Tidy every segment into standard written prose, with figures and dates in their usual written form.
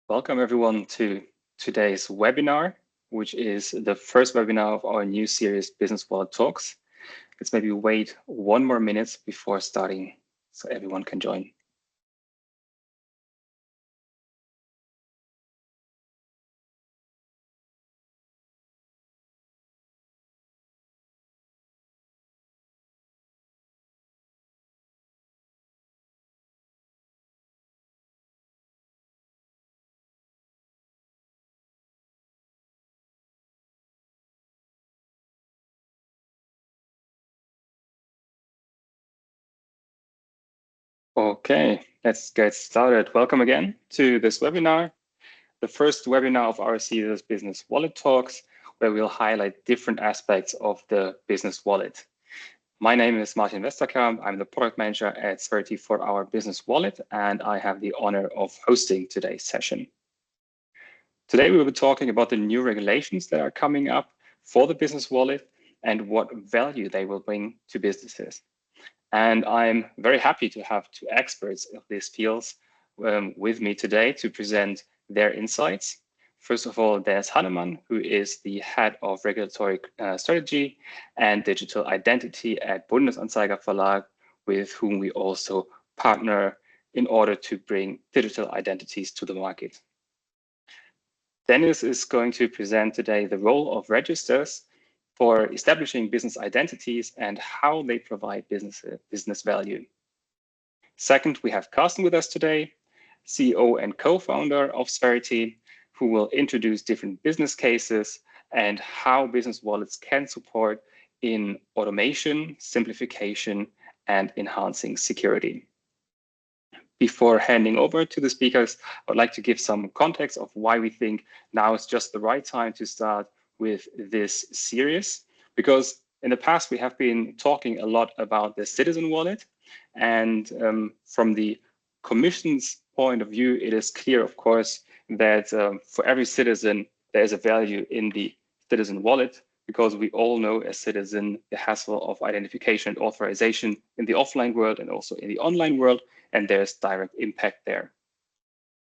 Welcome everyone to today's webinar, which is the first webinar of our new series, Business Wallet Talks. Let's maybe wait 1 more minute before starting so everyone can join. Okay, let's get started. Welcome again to this webinar, the first webinar of our series, Business Wallet Talks, where we'll highlight different aspects of the business wallet. My name is Martin Westerkamp. I'm the product manager at Spherity for our business wallet, and I have the honor of hosting today's session. Today, we will be talking about the new regulations that are coming up for the business wallet and what value they will bring to businesses. And I'm very happy to have two experts of these fields with me today to present their insights. First of all, there's Hannemann, who is the head of regulatory strategy and digital identity at Bundesanzeiger Verlag, with whom we also partner in order to bring digital identities to the market. Dennis is going to present today the role of registers for establishing business identities and how they provide business value. Second, we have Carsten with us today, CEO and co-founder of Spherity, who will introduce different business cases and how business wallets can support in automation, simplification, and enhancing security. Before handing over to the speakers, I would like to give some context of why we think now is just the right time to start with this series, because in the past we have been talking a lot about the citizen wallet, and from the Commission's point of view, it is clear, of course, that for every citizen there is a value in the citizen wallet, because we all know as citizen the hassle of identification and authorization in the offline world and also in the online world, and there's direct impact there.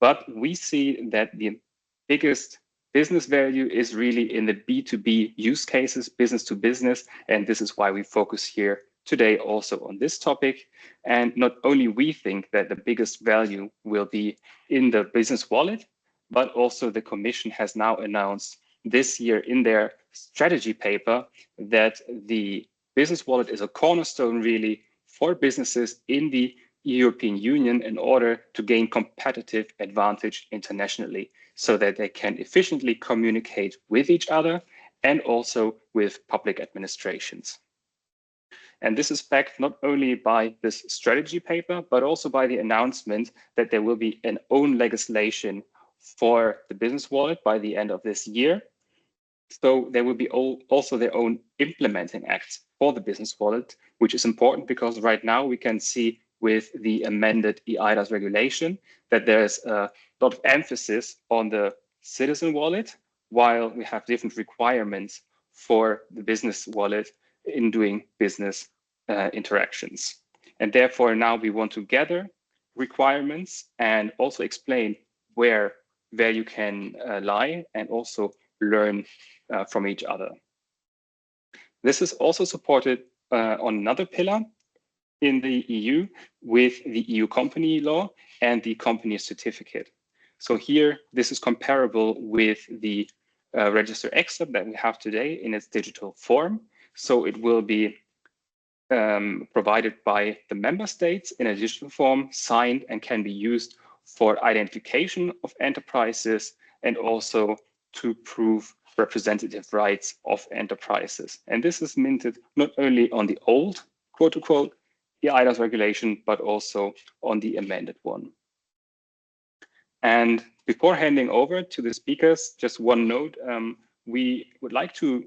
But we see that the biggest business value is really in the B2B use cases, business to business, and this is why we focus here today also on this topic. And not only we think that the biggest value will be in the business wallet, but also the Commission has now announced this year in their strategy paper that the business wallet is a cornerstone really for businesses in the European Union in order to gain competitive advantage internationally so that they can efficiently communicate with each other and also with public administrations. And this is backed not only by this strategy paper, but also by the announcement that there will be an own legislation for the business wallet by the end of this year. So there will be also their own implementing acts for the business wallet, which is important because right now we can see with the amended eIDAS regulation that there's a lot of emphasis on the citizen wallet, while we have different requirements for the business wallet in doing business interactions. And therefore now we want to gather requirements and also explain where value can lie and also learn from each other. This is also supported on another pillar in the EU with the EU company law and the company certificate. So here, this is comparable with the register excerpt that we have today in its digital form. So it will be provided by the member states in a digital form, signed, and can be used for identification of enterprises and also to prove representative rights of enterprises. And this is minted not only on the old, quote unquote, the eIDAS regulation, but also on the amended one. And before handing over to the speakers, just one note, we would like to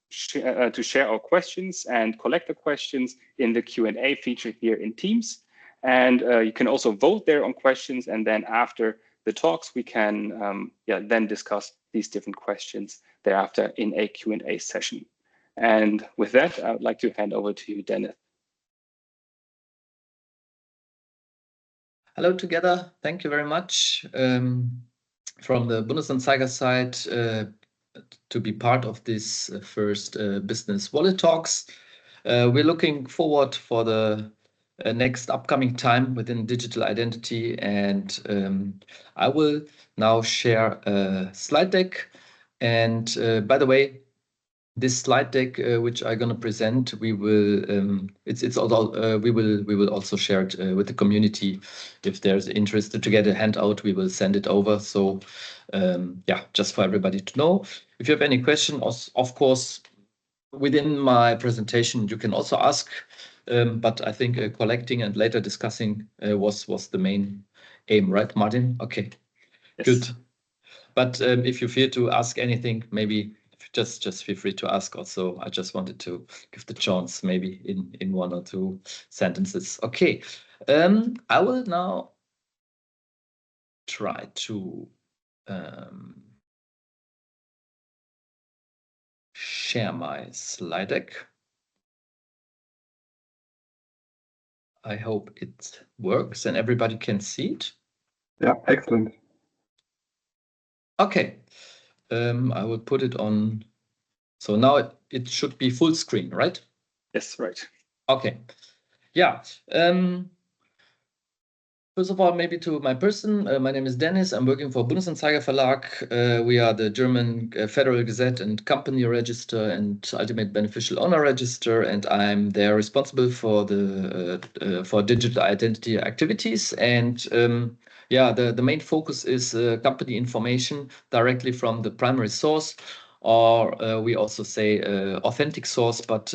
share our questions and collect the questions in the Q&A feature here in Teams. And you can also vote there on questions, and then after the talks, we can then discuss these different questions thereafter in a Q&A session. And with that, I would like to hand over to you, Dennis. Hello together. Thank you very much from the Bundesanzeiger side to be part of this first business wallet talks. We're looking forward for the next upcoming time within digital identity, and I will now share a slide deck. And by the way, this slide deck, which I'm going to present, we will we will also share it with the community. If there's interest to get a handout, we will send it over. So yeah, just for everybody to know. If you have any questions, of course, within my presentation, you can also ask. But I think collecting and later discussing was the main aim, right, Martin? Okay, Yes. good. But if you feel to ask anything, maybe just feel free to ask also. I just wanted to give the chance maybe in 1 or 2 sentences. Okay, I will now try to share my slide deck. I hope it works and everybody can see it. Yeah, excellent. Okay, I will put it on. So now it should be full screen, right? Yes, right. Okay. Yeah. First of all, maybe to my person, my name is Dennis. I'm working for Bundesanzeiger Verlag. We are the German Federal Gazette and Company Register and Ultimate Beneficial Owner Register, and I'm there responsible for the for digital identity activities. And yeah, the main focus is company information directly from the primary source, or we also say authentic source, but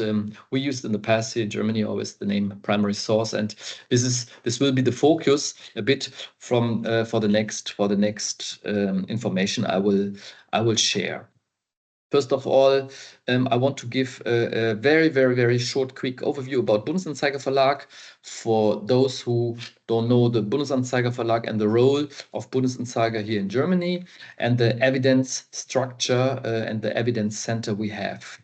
we used in the past here in Germany always the name primary source, and this will be the focus a bit from for the next information I will share. First of all, I want to give a very short, quick overview about Bundesanzeiger Verlag. For those who don't know the Bundesanzeiger Verlag and the role of Bundesanzeiger here in Germany, and the evidence structure and the evidence center we have.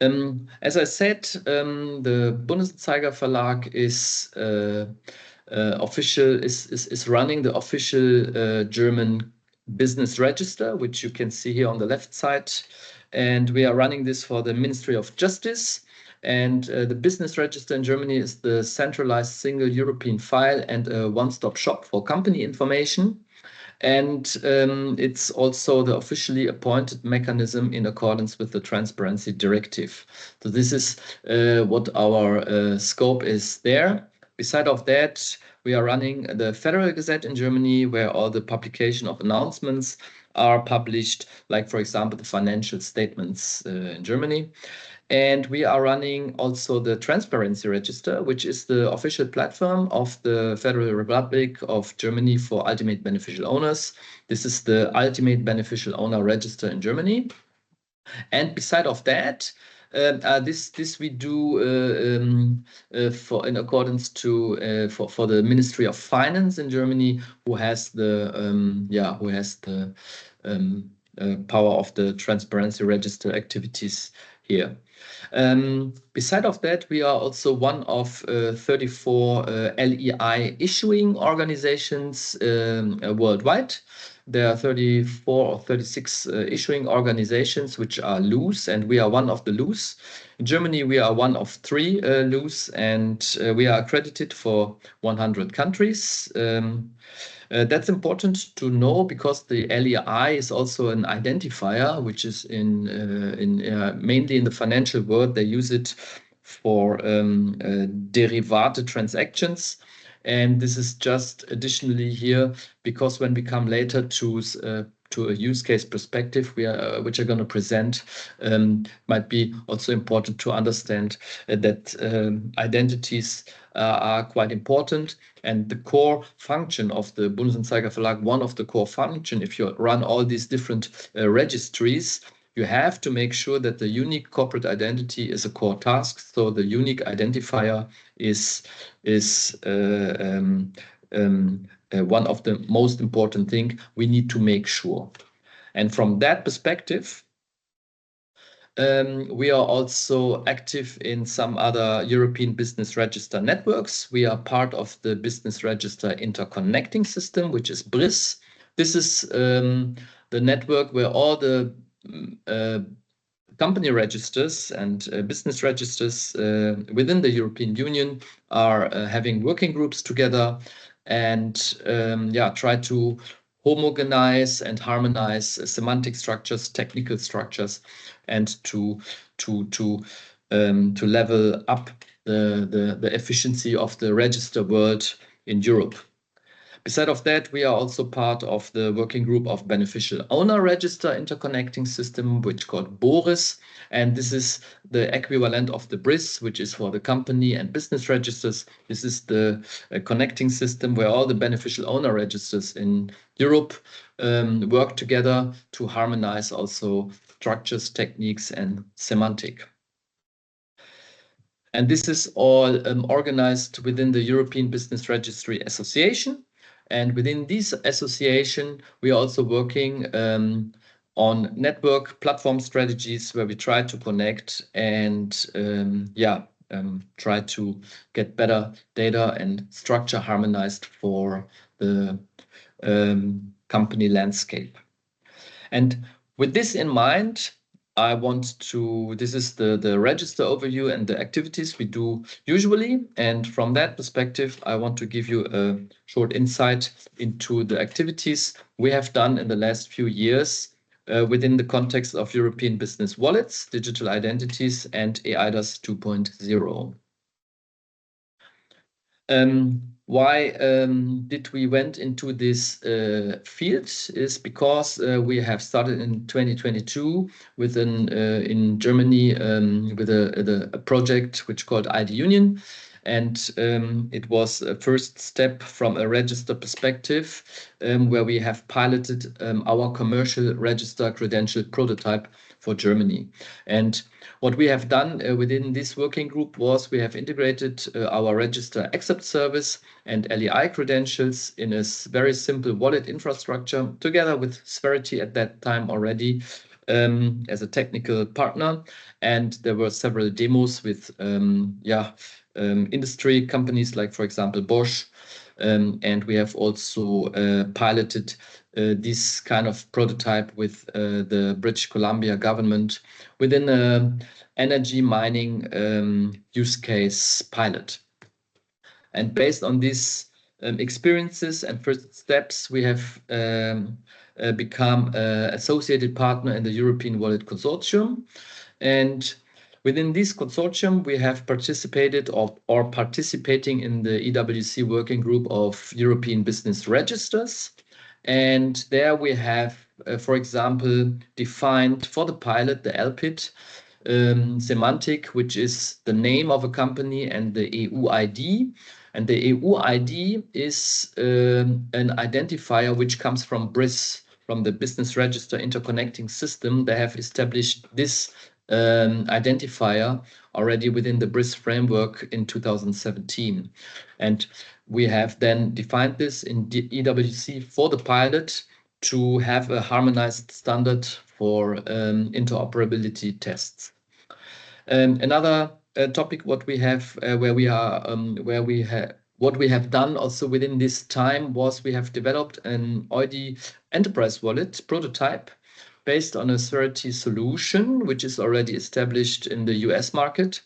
As I said, the Bundesanzeiger Verlag is running the official German business register, which you can see here on the left side, and we are running this for the Ministry of Justice. And the business register in Germany is the centralized single European file and a one-stop shop for company information. And it's also the officially appointed mechanism in accordance with the Transparency Directive. So this is what our scope is there. Beside of that, we are running the Federal Gazette in Germany, where all the publication of announcements are published, like, for example, the financial statements in Germany. And we are running also the Transparency Register, which is the official platform of the Federal Republic of Germany for ultimate beneficial owners. This is the Ultimate Beneficial Owner Register in Germany. And beside of that, this we do for in accordance to for the Ministry of Finance in Germany, who has the power of the Transparency Register activities here. Beside of that, we are also one of 34 LEI issuing organizations worldwide. There are 34 or 36 issuing organizations which are loose, and we are one of the loose. In Germany, we are one of 3 loose, and we are accredited for 100 countries. That's important to know because the LEI is also an identifier, which is mainly in the financial world. They use it for derivate transactions. And this is just additionally here because when we come later to a use case perspective, which are going to present, might be also important to understand that identities are quite important. And the core function of the Bundesanzeiger Verlag, one of the core function, if you run all these different registries, you have to make sure that the unique corporate identity is a core task. So the unique identifier is one of the most important things we need to make sure. And from that perspective, we are also active in some other European business register networks. We are part of the business register interconnecting system, which is BRIS, This is the network where all the company registers and business registers within the European Union are having working groups together and try to homogenize and harmonize semantic structures, technical structures, and to level up the efficiency of the register world in Europe. Beside of that, we are also part of the working group of beneficial owner register interconnecting system, which called BORIS. And this is the equivalent of the BRIS, which is for the company and business registers. This is the connecting system where all the beneficial owner registers in Europe work together to harmonize also structures, techniques, and semantic. And this is all organized within the European Business Registry Association. And within this association, we are also working on network platform strategies where we try to connect and try to get better data and structure harmonized for the company landscape. And with this in mind, this is the register overview and the activities we do usually. And from that perspective, I want to give you a short insight into the activities we have done in the last few years within the context of European business wallets, digital identities, and eIDAS 2.0. Why did we went into this field is because we have started in 2022 with in Germany with a project which called ID Union, and it was a first step from a register perspective where we have piloted our commercial register credential prototype for Germany. And what we have done within this working group was we have integrated our register accept service and LEI credentials in a very simple wallet infrastructure together with Spherity at that time already as a technical partner. And there were several demos with industry companies like, for example, Bosch. And we have also piloted this kind of prototype with the British Columbia government within an energy mining use case pilot. And based on these experiences and first steps, we have become an associated partner in the European Wallet Consortium. And within this consortium, we have participated or participating in the EWC working group of European business registers. And there we have, for example, defined for the pilot, the LPIT semantic, which is the name of a company, and the EUID. And the EUID is an identifier which comes from BRIS, from the Business Register Interconnecting System. They have established this identifier already within the BRIS framework in 2017. And we have then defined this in EWC for the pilot to have a harmonized standard for interoperability tests. Another topic what we have what we have done also within this time was we have developed an EUDI enterprise wallet prototype based on a Spherity solution, which is already established in the US market.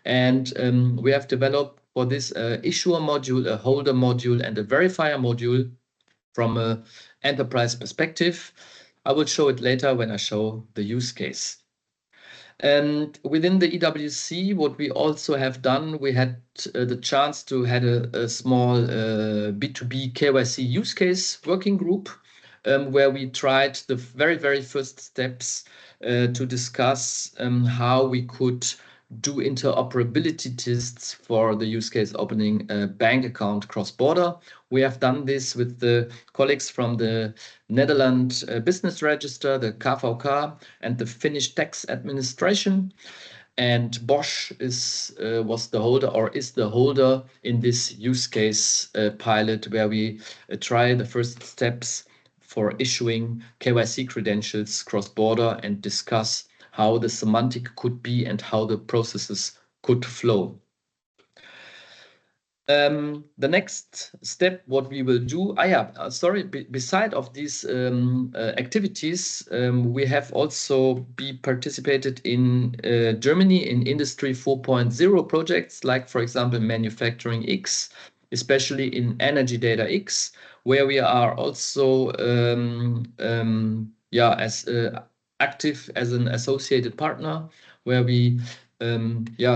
And we have developed for this issuer module, a holder module, and a verifier module from an enterprise perspective. I will show it later when I show the use case. And within the EWC, what we also have done, we had the chance to have a small B2B KYC use case working group where we tried the very first steps to discuss how we could do interoperability tests for the use case opening a bank account cross-border. We have done this with the colleagues from the Netherlands Business Register, the KVK, and the Finnish Tax Administration. And Bosch was the holder or is the holder in this use case pilot where we try the first steps for issuing KYC credentials cross-border and discuss how the semantic could be and how the processes could flow. The next step, what we will do, beside of these activities, we have also participated in Germany in Industry 4.0 projects, like, for example, Manufacturing X, especially in Energy Data X, where we are also active as an associated partner, where we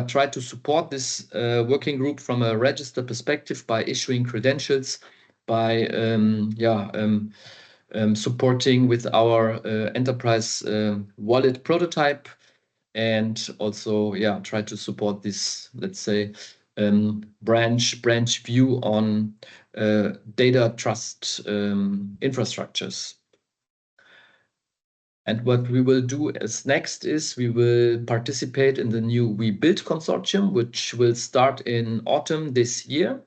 try to support this working group from a register perspective by issuing credentials, by supporting with our enterprise wallet prototype, and also try to support this, let's say, branch view on data trust infrastructures. And what we will do as next is we will participate in the new WeBuild consortium, which will start in autumn this year.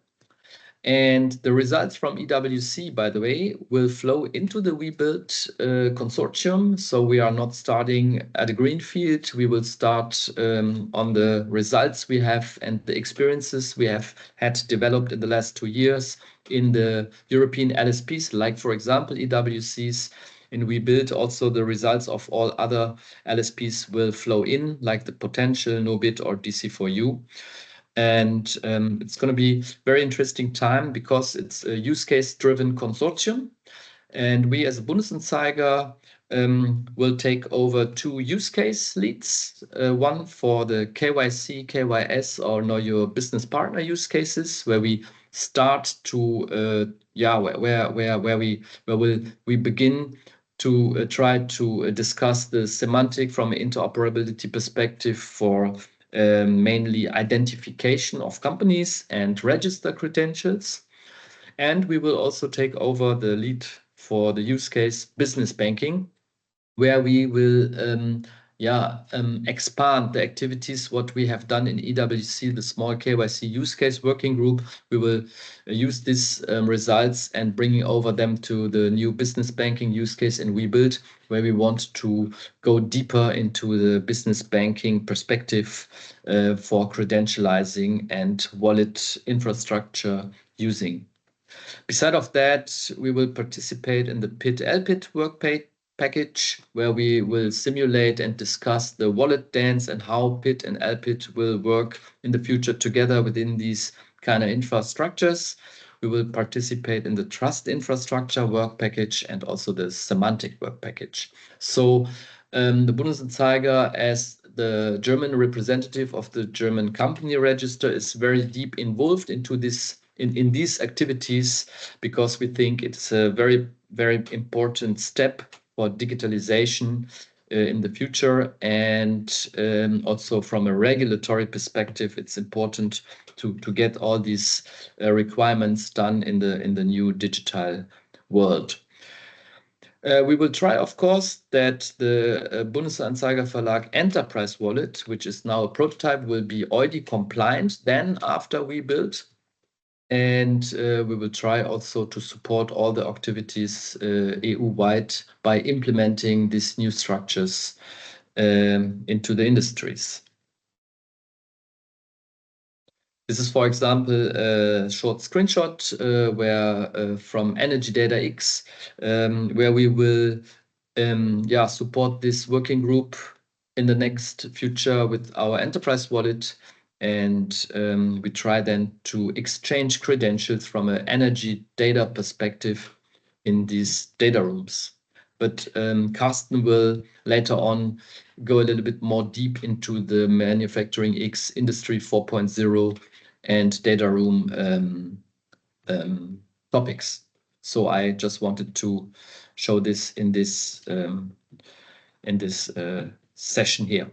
And the results from EWC, by the way, will flow into the WeBuild consortium. So we are not starting at a greenfield. We will start on the results we have and the experiences we have had developed in the last 2 years in the European LSPs, like, for example, EWCs. And WeBuild also the results of all other LSPs will flow in, like the potential, NoBit, or DC4U. And it's going to be very interesting time because it's a use case driven consortium. And we as a Bundesanzeiger will take over 2 use case leads, one for the KYC, KYS, or Know Your Business Partner use cases, where we start to where we begin to try to discuss the semantic from an interoperability perspective for mainly identification of companies and register credentials. And we will also take over the lead for the use case business banking, where we will expand the activities, what we have done in EWC, the small KYC use case working group. We will use these results and bringing over them to the new business banking use case in WeBuild, where we want to go deeper into the business banking perspective for credentializing and wallet infrastructure using. Beside of that, we will participate in the PIT-LPIT work package, where we will simulate and discuss the wallet dance and how PIT and LPIT will work in the future together within these kind of infrastructures. We will participate in the trust infrastructure work package and also the semantic work package. So the Bundesanzeiger, as the German representative of the German company register, is very deep involved into this in these activities, because we think it's a very, very important step for digitalization in the future. And also from a regulatory perspective, it's important to get all these requirements done in the new digital world. We will try, of course, that the Bundesanzeiger Verlag enterprise wallet, which is now a prototype, will be EUDI compliant then after we build. And we will try also to support all the activities EU-wide by implementing these new structures into the industries. This is, for example, a short screenshot where from Energy Data X, where we will support this working group in the next future with our enterprise wallet. And we try then to exchange credentials from an energy data perspective in these data rooms. But Carsten will later on go a little bit more deep into the Manufacturing X, Industry 4.0 and data room topics. So I just wanted to show this in this session here.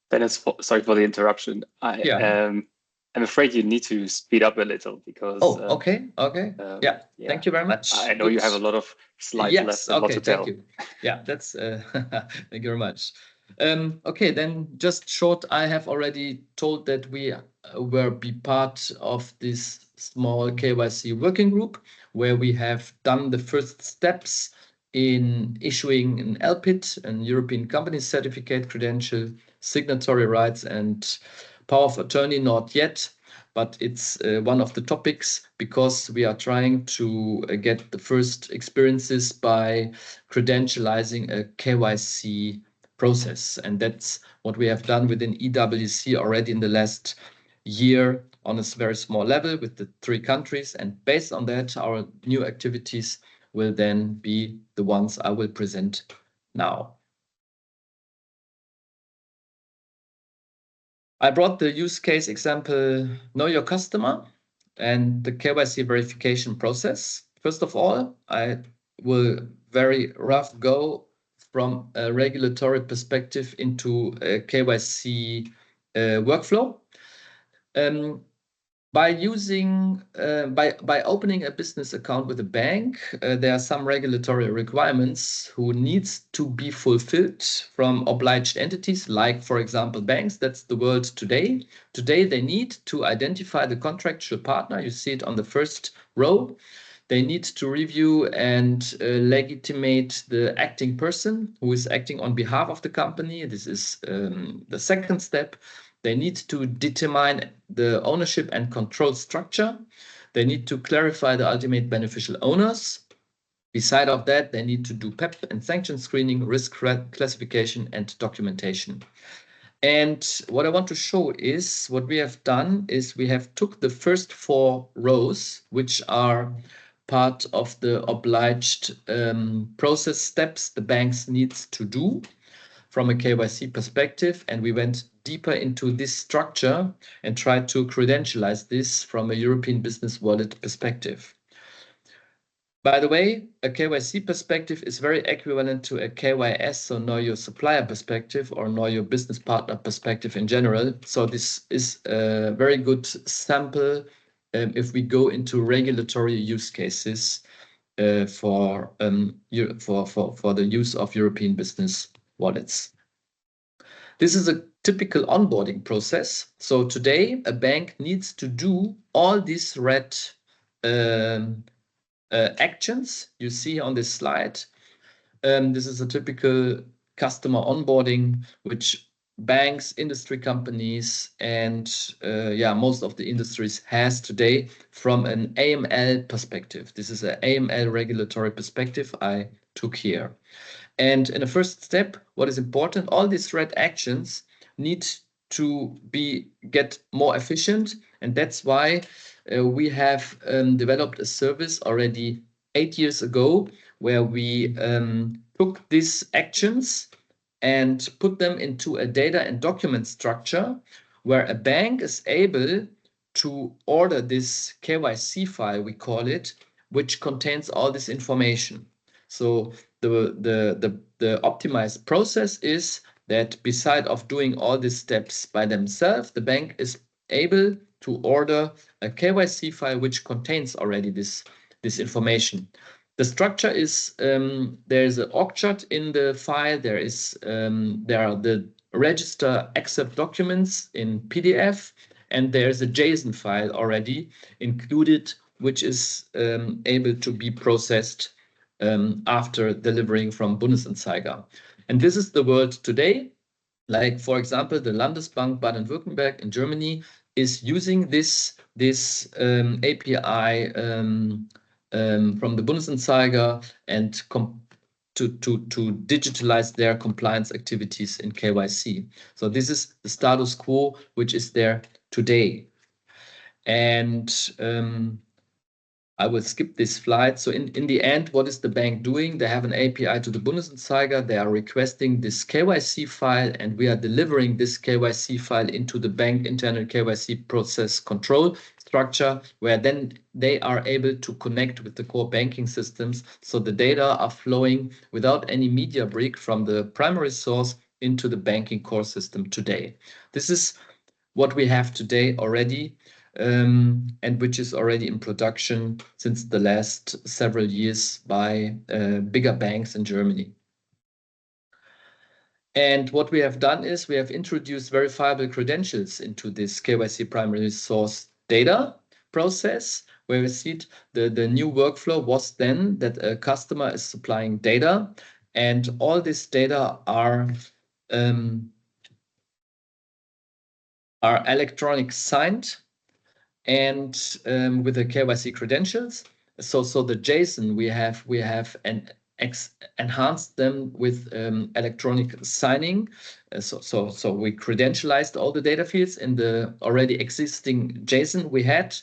Dennis, sorry for the interruption. I'm afraid you need to speed up a little because. Okay. Thank you very much. I know you have a lot of slides left and a lot to tell. Thank you. Yeah, that's thank you very much. Okay, then just short. I have already told that we will be part of this small KYC working group, where we have done the first steps in issuing an LPIT, an European Company Certificate credential, signatory rights and power of attorney not yet. but it's one of the topics because we are trying to get the first experiences by credentializing a KYC process. And that's what we have done within EWC already in the last year on a very small level with the 3 countries. And based on that, our new activities will then be the ones I will present now. I brought the use case example, Know Your Customer and the KYC verification process. First of all, I will very rough go from a regulatory perspective into a KYC workflow. By opening a business account with a bank, there are some regulatory requirements who needs to be fulfilled from obliged entities, like, for example, banks. That's the world today. Today, they need to identify the contractual partner. You see it on the first row. They need to review and legitimate the acting person who is acting on behalf of the company. This is the second step. They need to determine the ownership and control structure. They need to clarify the ultimate beneficial owners. Beside of that, they need to do PEP and sanction screening, risk classification, and documentation. And what I want to show is what we have done is we have took the first 4 rows, which are part of the obliged process steps the banks needs to do from a KYC perspective, and we went deeper into this structure and tried to credentialize this from a European business wallet perspective. By the way, a KYC perspective is very equivalent to a KYS, so Know Your Supplier perspective or Know Your Business Partner perspective in general. So this is a very good sample if we go into regulatory use cases for the use of European business wallets. This is a typical onboarding process. So today, a bank needs to do all these red actions you see on this slide. This is a typical customer onboarding, which banks, industry companies, and most of the industries has today from an AML perspective. This is an AML regulatory perspective I took here. And in the first step, what is important, all these red actions need to get more efficient. And that's why we have developed a service already 8 years ago, where we took these actions and put them into a data and document structure where a bank is able to order this KYC file, we call it, which contains all this information. So the optimized process is that beside of doing all these steps by themselves, the bank is able to order a KYC file which contains already this information. The structure is there is an org chart in the file. There are the register accept documents in PDF, and there's a JSON file already included, which is able to be processed after delivering from Bundesanzeiger. And this is the world today. Like, for example, the Landesbank Baden-Württemberg in Germany is using this API from the Bundesanzeiger and to digitalize their compliance activities in KYC. So this is the status quo which is there today. And I will skip this slide. So in the end, what is the bank doing? They have an API to the Bundesanzeiger. They are requesting this KYC file, and we are delivering this KYC file into the bank internal KYC process control structure, where then they are able to connect with the core banking systems. So the data are flowing without any media break from the primary source into the banking core system today. This is what we have today already. And which is already in production since the last several years by bigger banks in Germany. And what we have done is we have introduced verifiable credentials into this KYC primary source data process, where we see the new workflow was then that a customer is supplying data, and all this data are electronic signed. and with the KYC credentials. So the JSON we have enhanced them with electronic signing. So we credentialized all the data fields in the already existing JSON we had,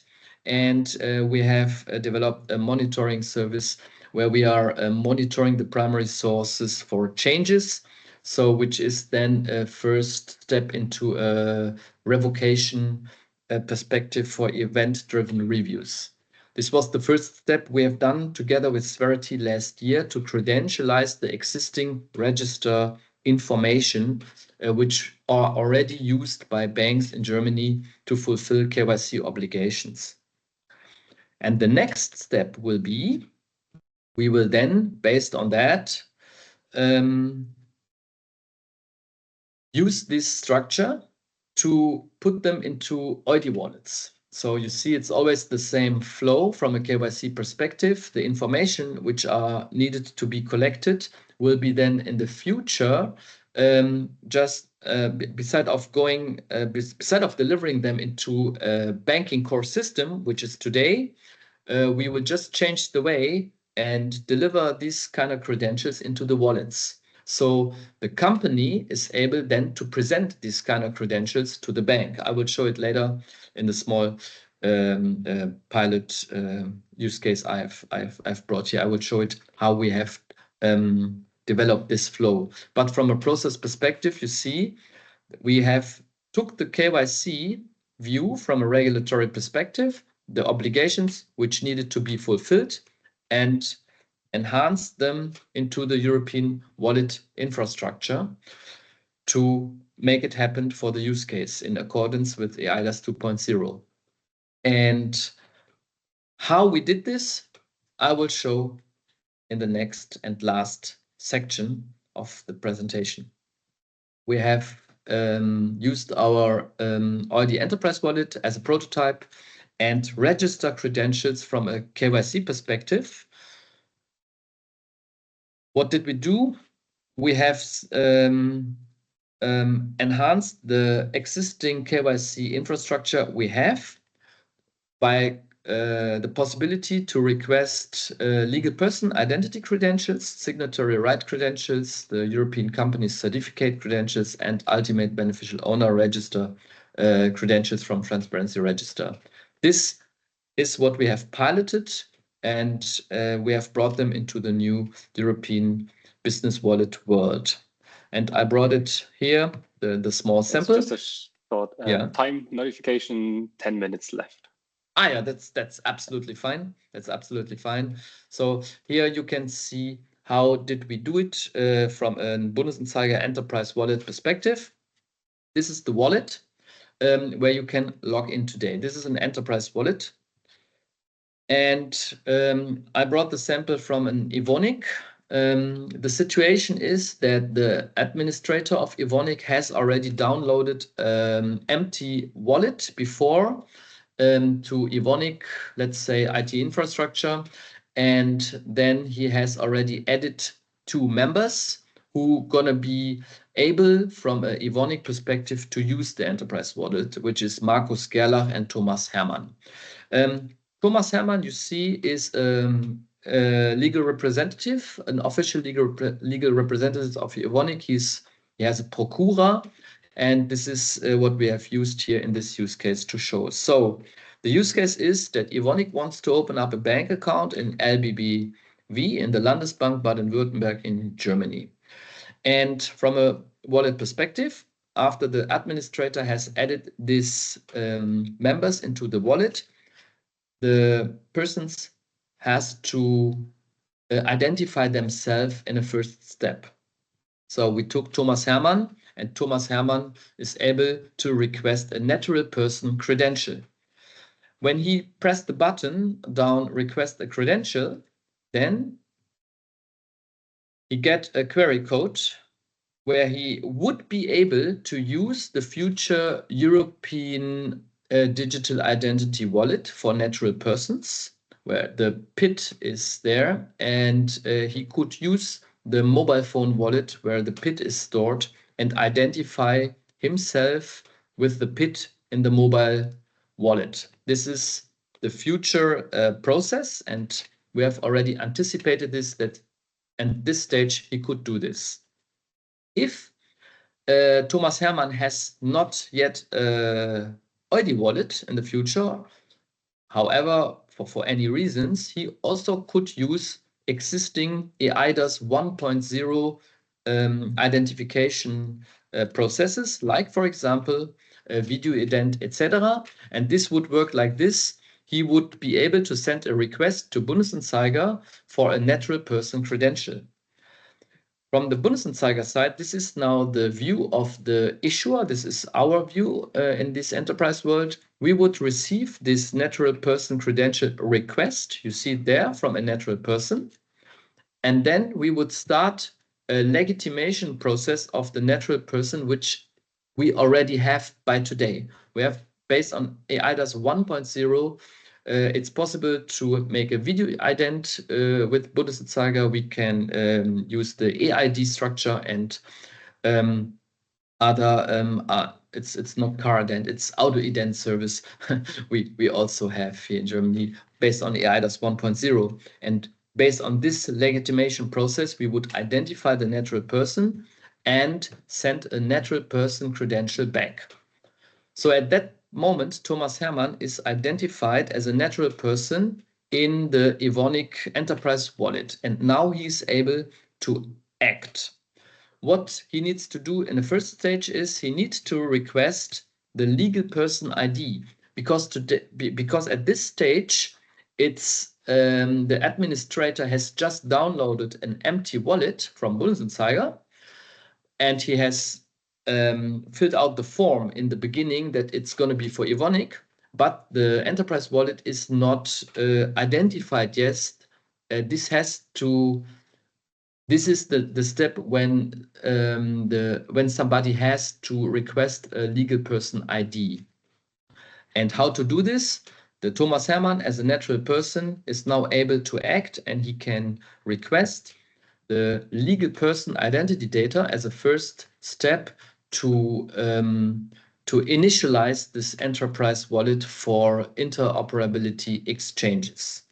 and we have developed a monitoring service where we are monitoring the primary sources for changes. So which is then a first step into a revocation perspective for event-driven reviews. This was the first step we have done together with Spherity last year to credentialize the existing register information, which are already used by banks in Germany to fulfill KYC obligations. And the next step will be, we will then, based on that, use this structure to put them into EUDI wallets. So you see it's always the same flow from a KYC perspective. The information which are needed to be collected will be then in the future beside of delivering them into a banking core system, which is today, we will just change the way and deliver these kind of credentials into the wallets. So the company is able then to present these kind of credentials to the bank. I will show it later in the small pilot use case I've brought here. I will show it how we have developed this flow. But from a process perspective, you see, we have took the KYC view from a regulatory perspective, the obligations which needed to be fulfilled, and enhance them into the European wallet infrastructure to make it happen for the use case in accordance with eIDAS 2.0. And how we did this, I will show in the next and last section of the presentation. We have used our EUDI Enterprise Wallet as a prototype and register credentials from a KYC perspective. What did we do? We have enhanced the existing KYC infrastructure we have by the possibility to request legal person identity credentials, signatory right credentials, the European company's certificate credentials, and ultimate beneficial owner register credentials from Transparency Register. This is what we have piloted, and we have brought them into the new European business wallet world. And I brought it here, the small sample. It's just a short time notification, 10 minutes left. Yeah, that's absolutely fine. That's absolutely fine. So here you can see how did we do it from a Bundesanzeiger Enterprise Wallet perspective. This is the wallet where you can log in today. This is an enterprise wallet. And I brought the sample from an Evonik. The situation is that the administrator of Evonik has already downloaded empty wallet before to Evonik, let's say IT infrastructure, and then he has already added 2 members who gonna be able from a Evonik perspective to use the enterprise wallet, which is Markus Gerlach and Thomas Hermann. Thomas Hermann, you see, is a legal representative, an official legal representative of Evonik. He has a procura, and this is what we have used here in this use case to show. So the use case is that Evonik wants to open up a bank account in LBBW in the Landesbank Baden-Württemberg in Germany. And from a wallet perspective, after the administrator has added these members into the wallet, the persons has to identify themselves in a first step. So we took Thomas Hermann, and Thomas Hermann is able to request a natural person credential. When he pressed the button down, request a credential, then he get a query code where he would be able to use the future European digital identity wallet for natural persons, where the PID is there, and he could use the mobile phone wallet where the PID is stored and identify himself with the PID in the mobile wallet. This is the future process, and we have already anticipated this, that at this stage he could do this. If Thomas Hermann has not yet EUDI wallet in the future, however, for any reasons, he also could use existing eIDAS 1.0 identification processes, like, for example, video ident, etc. And this would work like this. He would be able to send a request to Bundesanzeiger for a natural person credential. From the Bundesanzeiger side, this is now the view of the issuer. This is our view in this enterprise world. We would receive this natural person credential request. You see it there from a natural person. And then we would start a legitimation process of the natural person, which we already have by today. We have, based on eIDAS 1.0, it's possible to make a video ident with Bundesanzeiger. We can use the eID structure and it's not car ident, it's auto ident service. we also have here in Germany based on eIDAS 1.0. And based on this legitimation process, we would identify the natural person and send a natural person credential back. So at that moment, Thomas Hermann is identified as a natural person in the Evonik Enterprise Wallet, and now he's able to act. What he needs to do in the first stage is he needs to request the legal person ID, because at this stage, it's the administrator has just downloaded an empty wallet from Bundesanzeiger, and he has filled out the form in the beginning that it's going to be for Evonik, but the enterprise wallet is not identified yet. This is the step when somebody has to request a legal person ID. And how to do this? The Thomas Hermann, as a natural person, is now able to act, and he can request the legal person identity data as a first step to initialize this enterprise wallet for interoperability exchanges.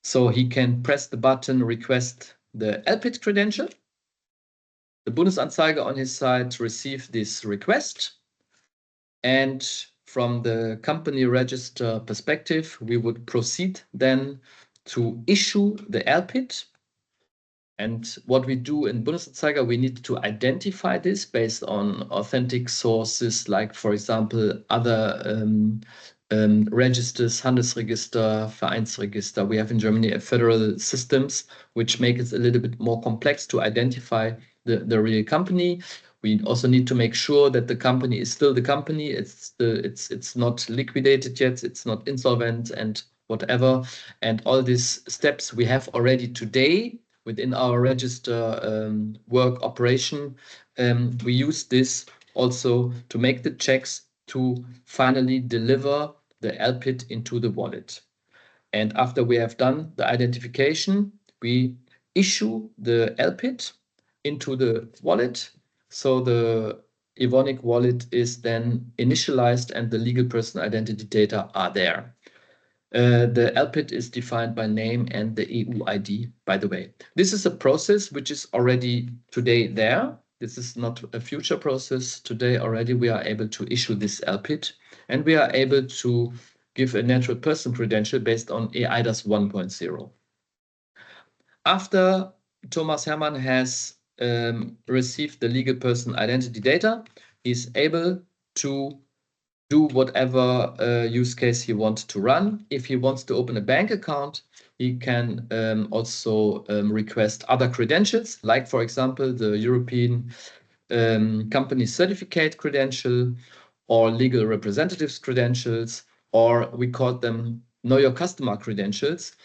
So he can press the button, request the LPIT credential. The Bundesanzeiger on his side received this request, and from the company register perspective, we would proceed then to issue the LPIT. And what we do in Bundesanzeiger, we need to identify this based on authentic sources, like, for example, other registers, Handelsregister, Vereinsregister. We have in Germany federal systems, which make it a little bit more complex to identify the real company. We also need to make sure that the company is still the company. It's not liquidated yet. It's not insolvent and whatever. And all these steps we have already today within our register work operation. We use this also to make the checks to finally deliver the LPIT into the wallet. And after we have done the identification, we issue the LPIT into the wallet. So the Evonik wallet is then initialized and the legal person identity data are there. The LPIT is defined by name and the EU ID, by the way. This is a process which is already today there. This is not a future process. Today already we are able to issue this LPIT, and we are able to give a natural person credential based on eIDAS 1.0. After Thomas Hermann has received the legal person identity data, he's able to do whatever use case he wants to run. If he wants to open a bank account, he can also request other credentials, like, for example, the European company certificate credential or legal representatives credentials, or we call them know your customer credentials,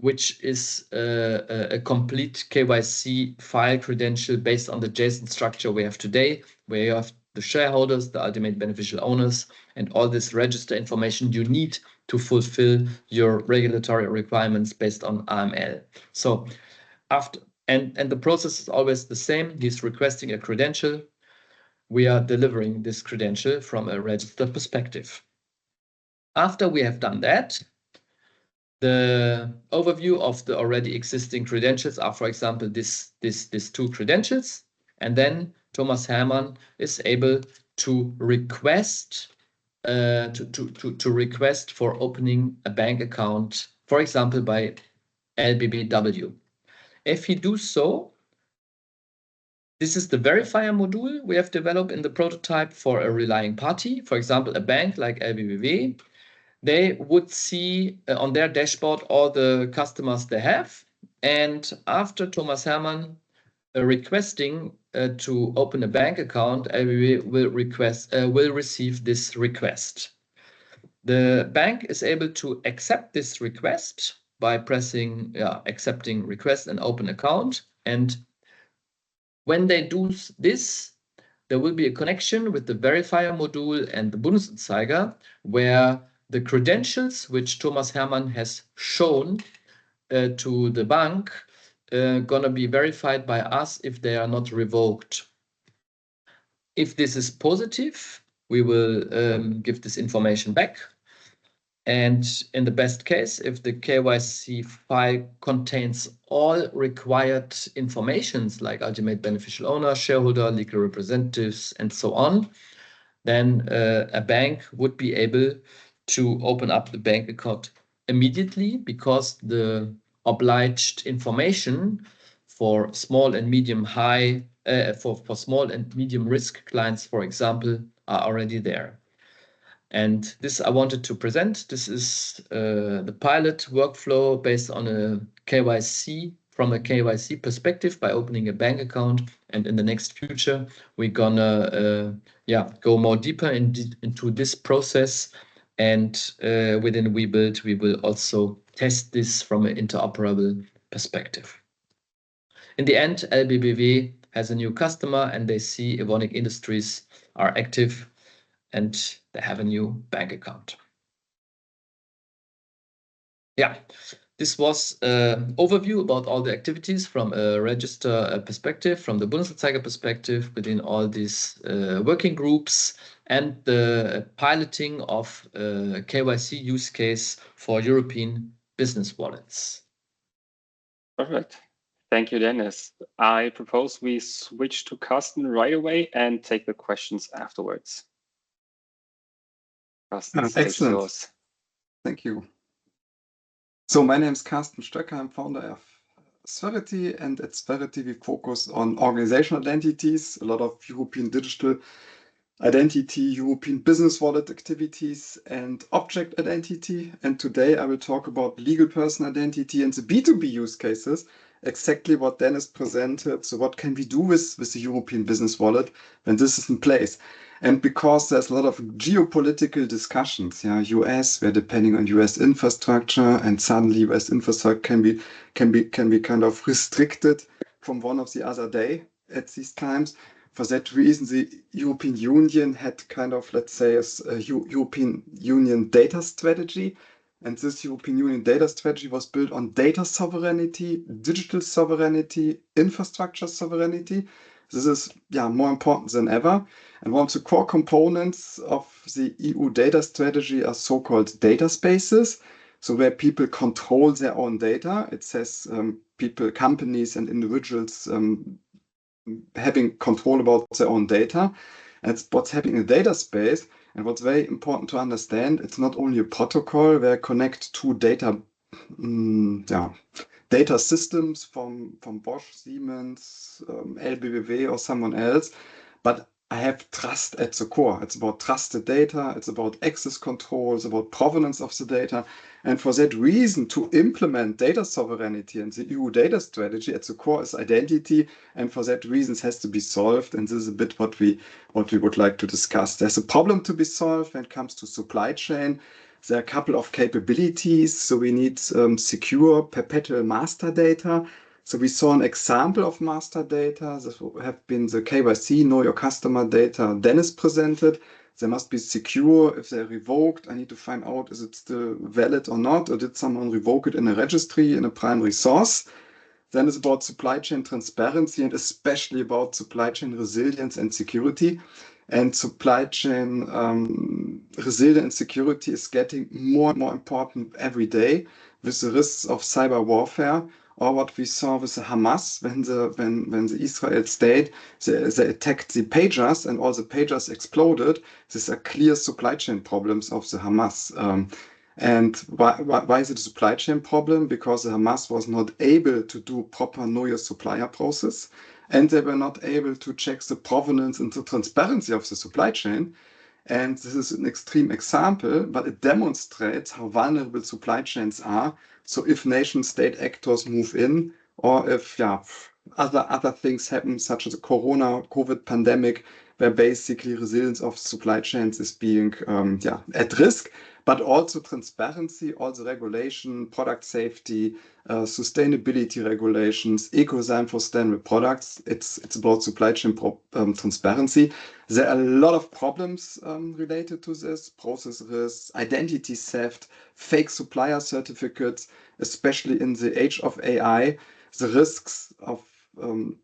which is a complete KYC file credential based on the JSON structure we have today, where you have the shareholders, the ultimate beneficial owners, and all this register information you need to fulfill your regulatory requirements based on AML. So after, and the process is always the same. He's requesting a credential. We are delivering this credential from a register perspective. After we have done that, the overview of the already existing credentials are, for example, these 2 credentials. And then Thomas Hermann is able to request to request for opening a bank account, for example, by LBBW. If he do so, this is the verifier module we have developed in the prototype for a relying party, for example, a bank like LBBW. They would see on their dashboard all the customers they have. And after Thomas Hermann requesting to open a bank account, LBBW will receive this request. The bank is able to accept this request by pressing accepting request and open account. And when they do this, there will be a connection with the verifier module and the Bundesanzeiger, where the credentials which Thomas Hermann has shown to the bank gonna be verified by us if they are not revoked. If this is positive, we will give this information back. And in the best case, if the KYC file contains all required informations like ultimate beneficial owner, shareholder, legal representatives, and so on, then a bank would be able to open up the bank account immediately, because the obliged information for small and medium for small and medium risk clients, for example, are already there. And this I wanted to present. This is the pilot workflow based on a KYC, from a KYC perspective, by opening a bank account. And in the next future, we're gonna go more deeper into this process. And within WeBuild, we will also test this from an interoperable perspective. In the end, LBBW has a new customer, and they see Evonik Industries are active, and they have a new bank account. Yeah, this was an overview about all the activities from a register perspective, from the Bundesanzeiger perspective, within all these working groups, and the piloting of KYC use case for European business wallets. Perfect. Thank you, Dennis. I propose we switch to Carsten right away and take the questions afterwards. Carsten, stage is Excellent. yours. Thank you. So my name is Carsten Stöcker. I'm founder of Spherity, and at Spherity we focus on organizational identities, a lot of European digital identity, European business wallet activities, and object identity. And today I will talk about legal person identity and the B2B use cases, exactly what Dennis presented. So what can we do with the European business wallet when this is in place? And because there's a lot of geopolitical discussions, US, we're depending on US infrastructure, and suddenly US infrastructure can be kind of restricted from one of the other day at these times. For that reason, the European Union had kind of, let's say, a European Union data strategy. And this European Union data strategy was built on data sovereignty, digital sovereignty, infrastructure sovereignty. This is more important than ever. And one of the core components of the EU data strategy are so-called data spaces. So where people control their own data. It says people, companies and individuals having control about their own data. And it's what's happening in a data space. And what's very important to understand, it's not only a protocol where I connect two data systems from Bosch, Siemens, LBBW or someone else, but I have trust at the core. It's about trusted data, it's about access control, it's about provenance of the data. And for that reason, to implement data sovereignty and the EU data strategy at the core is identity. And for that reason, it has to be solved. And this is a bit what we would like to discuss. There's a problem to be solved when it comes to supply chain. There are a couple of capabilities. So we need secure perpetual master data. So we saw an example of master data. This have been the KYC, know your customer data Dennis presented. They must be secure. If they're revoked, I need to find out, is it still valid or not? Or did someone revoke it in a registry, in a primary source? Then it's about supply chain transparency and especially about supply chain resilience and security. And supply chain resilience and security is getting more and more important every day with the risks of cyber warfare, or what we saw with the Hamas when the Israel state they attacked the pagers and all the pagers exploded. These are clear supply chain problems of the Hamas. And why is it a supply chain problem? Because the Hamas was not able to do proper know your supplier process, and they were not able to check the provenance and the transparency of the supply chain. And this is an extreme example, but it demonstrates how vulnerable supply chains are. So if nation state actors move in, or if other things happen, such as the COVID pandemic, where basically resilience of supply chains is being at risk, but also transparency, all the regulation, product safety, sustainability regulations, eco-design for sustainable products. It's about supply chain transparency. There are a lot of problems related to this: process risks, identity theft, fake supplier certificates, especially in the age of AI. The risks of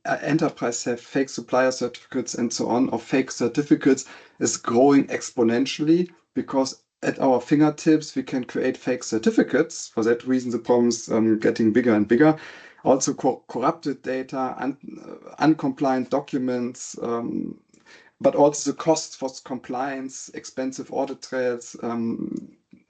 enterprise theft, fake supplier certificates, and so on, or fake certificates is growing exponentially, because at our fingertips we can create fake certificates. For that reason, the problem's getting bigger and bigger. Also, corrupted data, uncompliant documents, but also the costs for compliance, expensive audit trails,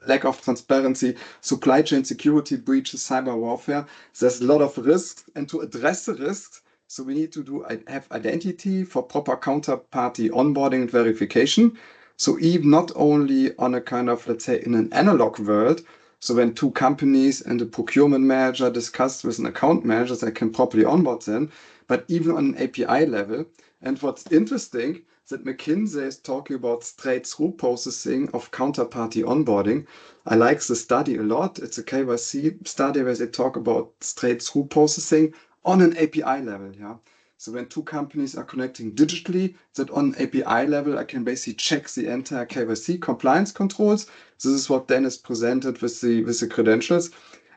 lack of transparency, supply chain security breaches, cyber warfare. There's a lot of risks, and to address the risks, so we need to have identity for proper counterparty onboarding and verification. So even not only on a kind of, let's say, in an analog world, so when two companies and a procurement manager discuss with an account manager, they can properly onboard them, but even on an API level. And what's interesting, that McKinsey is talking about straight-through processing of counterparty onboarding. I like the study a lot. It's a KYC study where they talk about straight-through processing on an API level. Yeah. So when two companies are connecting digitally, that on API level, I can basically check the entire KYC compliance controls. This is what Dennis presented with the credentials.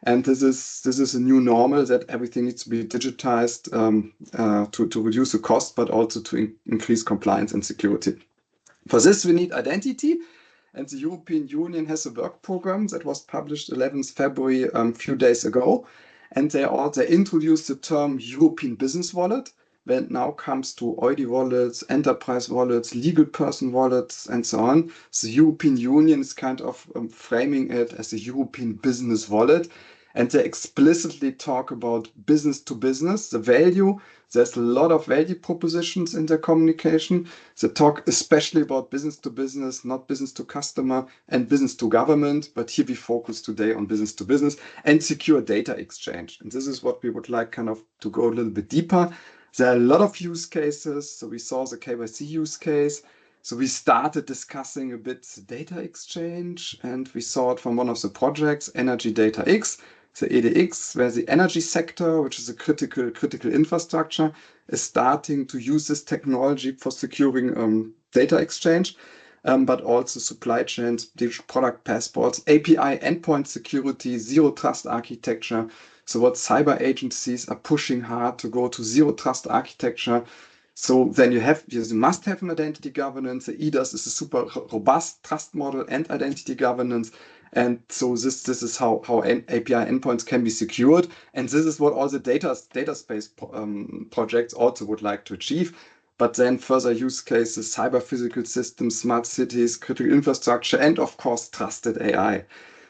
And this is a new normal, that everything needs to be digitized to reduce the cost, but also to increase compliance and security. For this, we need identity. And the European Union has a work program that was published 11th February, a few days ago. And they introduced the term European Business Wallet, when it now comes to EUDI wallets, enterprise wallets, legal person wallets, and so on. The European Union is kind of framing it as a European business wallet. And they explicitly talk about business to business, the value. There's a lot of value propositions in their communication. They talk especially about business to business, not business to customer, and business to government. But here we focus today on business to business and secure data exchange. And this is what we would like kind of to go a little bit deeper. There are a lot of use cases. So we saw the KYC use case. So we started discussing a bit the data exchange, and we saw it from one of the projects, Energy Data X, the EDX, where the energy sector, which is a critical infrastructure, is starting to use this technology for securing data exchange, but also supply chains, digital product passports, API endpoint security, zero trust architecture. So what cyber agencies are pushing hard to go to zero trust architecture. So then you must have an identity governance. The eIDAS is a super robust trust model and identity governance. And so this is how API endpoints can be secured. And this is what all the data space projects also would like to achieve. But then further use cases, cyber physical systems, smart cities, critical infrastructure, and of course, trusted AI.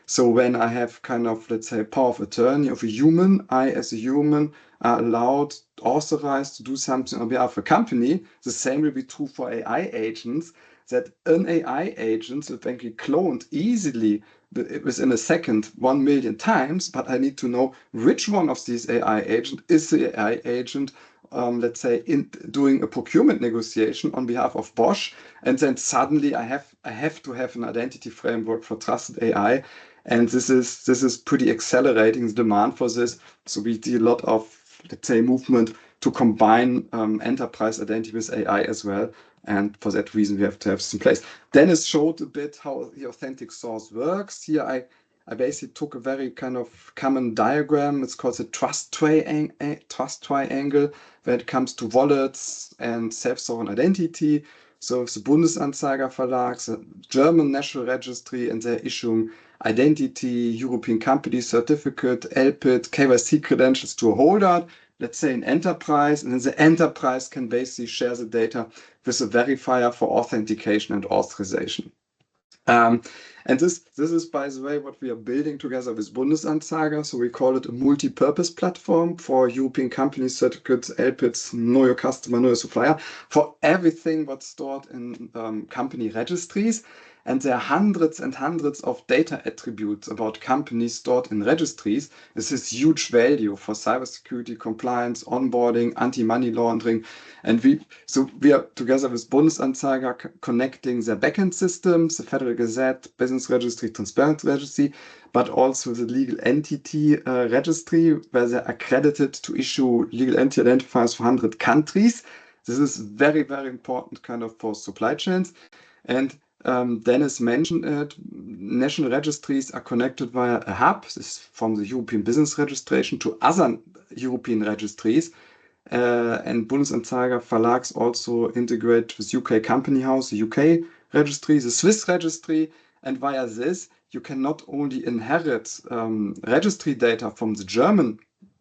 So when I have kind of, let's say, power of attorney of a human, I as a human are allowed, authorized to do something on behalf of a company. The same will be true for AI agents, that an AI agent will be cloned easily within a second 1 million times, but I need to know which one of these AI agents is the AI agent, let's say, in doing a procurement negotiation on behalf of Bosch, and then suddenly I have to have an identity framework for trusted AI, and this is pretty accelerating the demand for this. So we see a lot of, let's say, movement to combine enterprise identity with AI as well. And for that reason, we have to have this in place. Dennis showed a bit how the authentic source works. Here, I basically took a very kind of common diagram. It's called the trust triangle when it comes to wallets and self-sovereign identity. So the Bundesanzeiger Verlag, the German National Registry, and they're issuing identity, European Company Certificate, LPID, KYC credentials to a holder, let's say an enterprise, and then the enterprise can basically share the data with a verifier for authentication and authorization. And this is, by the way, what we are building together with Bundesanzeiger. So we call it a multi-purpose platform for European company certificates, LPIDs, know your customer, know your supplier, for everything what's stored in company registries. And there are hundreds and hundreds of data attributes about companies stored in registries. This is huge value for cybersecurity, compliance, onboarding, anti-money laundering. And we are together with Bundesanzeiger connecting their backend systems, the Federal Gazette, Business Registry, Transparency Registry, but also the legal entity registry, where they're accredited to issue legal entity identifiers for 100 countries. This is very, very important kind of for supply chains. And Dennis mentioned it, national registries are connected via a hub. This is from the European Business Registration to other European registries. And Bundesanzeiger Verlags also integrate with UK Company House, the UK registry, the Swiss registry. And via this, you can not only inherit registry data from the German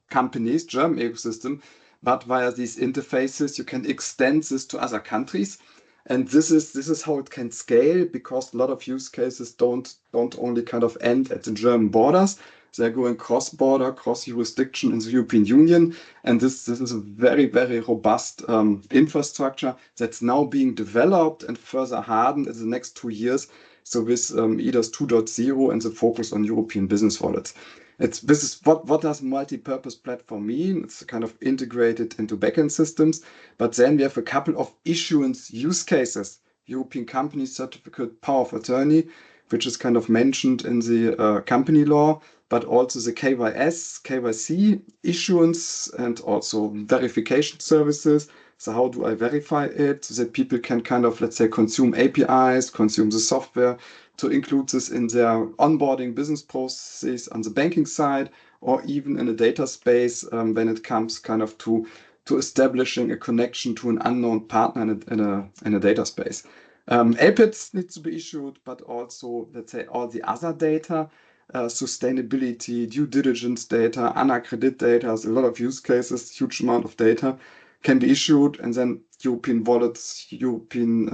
companies, German ecosystem, but via these interfaces, you can extend this to other countries. And this is how it can scale, because a lot of use cases don't only kind of end at the German borders. They're going cross-border, cross-jurisdiction in the European Union. And this is a very, very robust infrastructure that's now being developed and further hardened in the next 2 years. So with eIDAS 2.0 and the focus on European business wallets. This is what does multi-purpose platform mean? It's kind of integrated into backend systems, but then we have a couple of issuance use cases. European Company Certificate, Power of Attorney, which is kind of mentioned in the company law, but also the KYC issuance and also verification services. So how do I verify it so that people can kind of, let's say, consume APIs, consume the software, to include this in their onboarding business processes on the banking side, or even in a data space when it comes kind of to establishing a connection to an unknown partner in a data space. LPIDs needs to be issued, but also, let's say, all the other data, sustainability, due diligence data, unaccredited data, there's a lot of use cases, huge amount of data can be issued, and then European wallets, European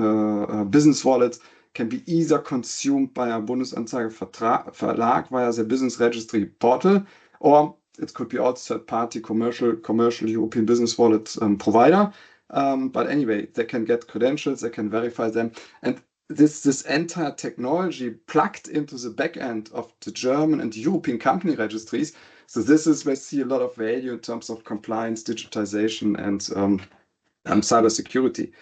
business wallets can be either consumed by a Bundesanzeiger Verlag via the business registry portal, or it could be also third-party commercial European business wallet provider. But anyway, they can get credentials, they can verify them, and this entire technology plugged into the back end of the German and European company registries. So this is where we see a lot of value in terms of compliance, digitization, and cybersecurity.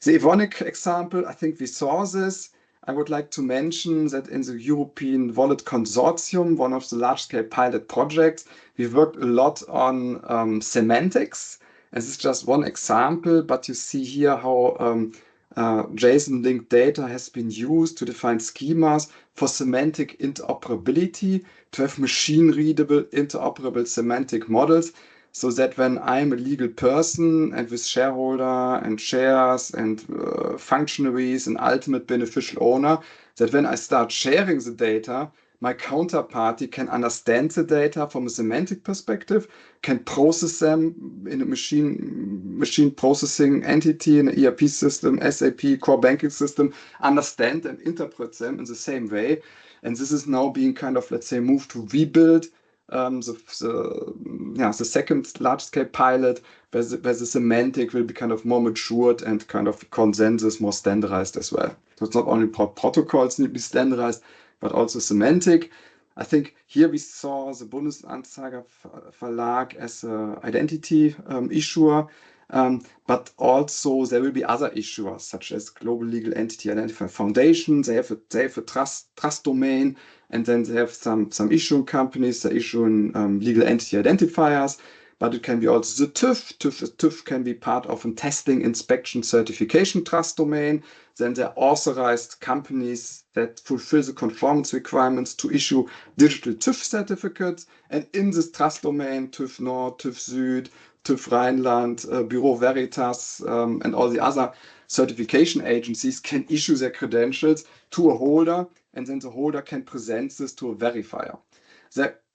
The Evonik example, I think we saw this. I would like to mention that in the European Wallet Consortium, one of the large-scale pilot projects, we've worked a lot on semantics. This is just one example, but you see here how JSON-linked data has been used to define schemas for semantic interoperability, to have machine-readable, interoperable semantic models, so that when I'm a legal person and with shareholder and shares and functionaries and ultimate beneficial owner, that when I start sharing the data, my counterparty can understand the data from a semantic perspective, can process them in a machine processing entity, in an ERP system, SAP, core banking system, understand and interpret them in the same way. And this is now being kind of, let's say, moved to rebuild the second large-scale pilot, where the semantic will be kind of more matured and kind of consensus more standardized as well. So it's not only protocols need to be standardized, but also semantic. I think here we saw the Bundesanzeiger Verlag as an identity issuer, but also there will be other issuers such as Global Legal Entity Identifier Foundation. They have a trust domain, and then they have some issuing companies that issue legal entity identifiers. But it can be also the TÜV. TÜV can be part of a testing, inspection, certification trust domain. Then there are authorized companies that fulfill the conformance requirements to issue digital TÜV certificates. And in this trust domain, TÜV Nord, TÜV Süd, TÜV Rheinland, Bureau Veritas, and all the other certification agencies can issue their credentials to a holder, and then the holder can present this to a verifier.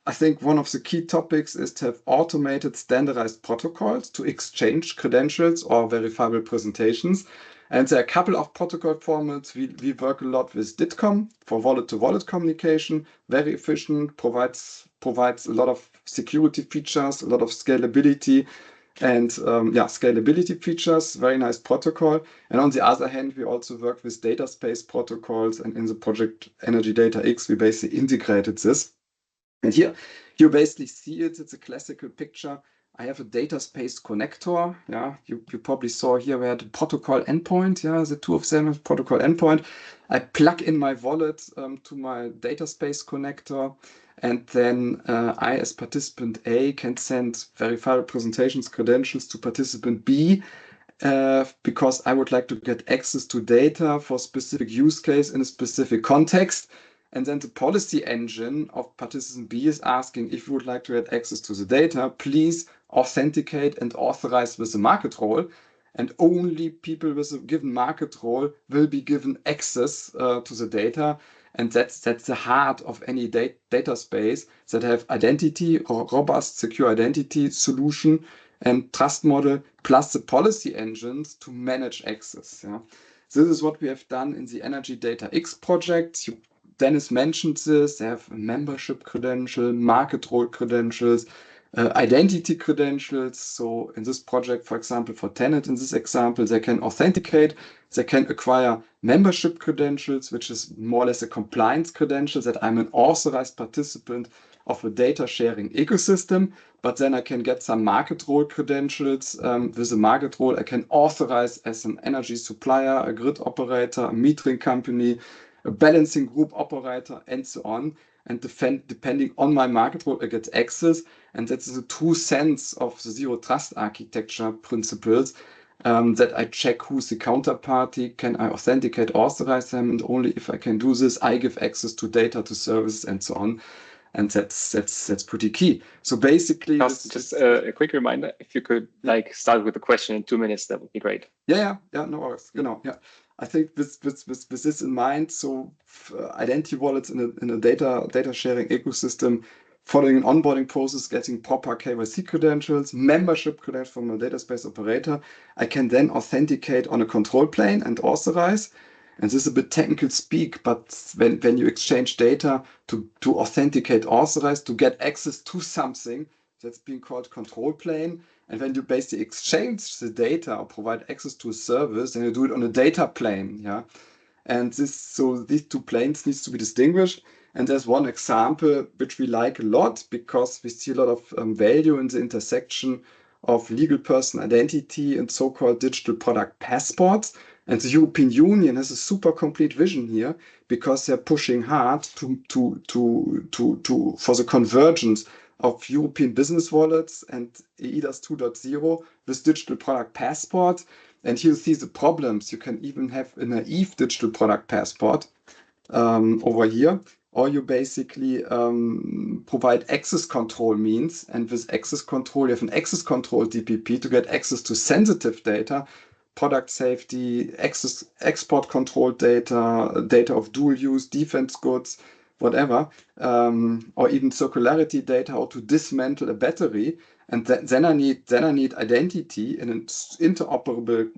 I think one of the key topics is to have automated standardized protocols to exchange credentials or verifiable presentations. And there are a couple of protocol formats. We work a lot with DITCOM for wallet-to-wallet communication, very efficient, provides a lot of security features, a lot of scalability, and scalability features, very nice protocol. And on the other hand, we also work with data space protocols, and in the project Energy Data X, we basically integrated this. And here you basically see it. It's a classical picture. I have a data space connector. Yeah, you probably saw here where the protocol endpoint. Yeah, the two of them have protocol endpoint. I plug in my wallet to my data space connector, and then I, as participant A, can send verifiable presentations credentials to participant B because I would like to get access to data for specific use case in a specific context. And then the policy engine of participant B is asking, if you would like to get access to the data, please authenticate and authorize with the market role. And only people with a given market role will be given access to the data. And that's the heart of any data space, that have identity or robust secure identity solution and trust model, plus the policy engines to manage access. Yeah. This is what we have done in the Energy Data X project. Dennis mentioned this. They have a membership credential, market role credentials, identity credentials. So in this project, for example, for tenant, in this example, they can authenticate, they can acquire membership credentials, which is more or less a compliance credential, that I'm an authorized participant of a data sharing ecosystem. But then I can get some market role credentials. With a market role, I can authorize as an energy supplier, a grid operator, a metering company, a balancing group operator, and so on. And depending on my market role, I get access. And that's the true sense of the zero trust architecture principles, that I check who's the counterparty, can I authenticate, authorize them, and only if I can do this, I give access to data, to services, and so on. And that's pretty key. So basically, just a quick reminder, if you could start with the question in 2 minutes, that would be great. Yeah, no worries. Yeah. I think with this in mind, so identity wallets in a data sharing ecosystem, following an onboarding process, getting proper KYC credentials, membership credentials from a data space operator, I can then authenticate on a control plane and authorize. And this is a bit technical speak, but when you exchange data to authenticate, authorize, to get access to something, that's being called control plane. And when you basically exchange the data or provide access to a service, then you do it on a data plane. Yeah. And these two planes needs to be distinguished. And there's one example which we like a lot, because we see a lot of value in the intersection of legal person identity and so-called digital product passports. And the European Union has a super complete vision here, because they're pushing hard for the convergence of European business wallets and eIDAS 2.0 with digital product passports. And here you see the problems. You can even have a naive digital product passport over here, or you basically provide access control means. And with access control, you have an access control DPP to get access to sensitive data, product safety, export control data of dual use, defense goods, whatever, or even circularity data, or to dismantle a battery. And then I need identity in an interoperable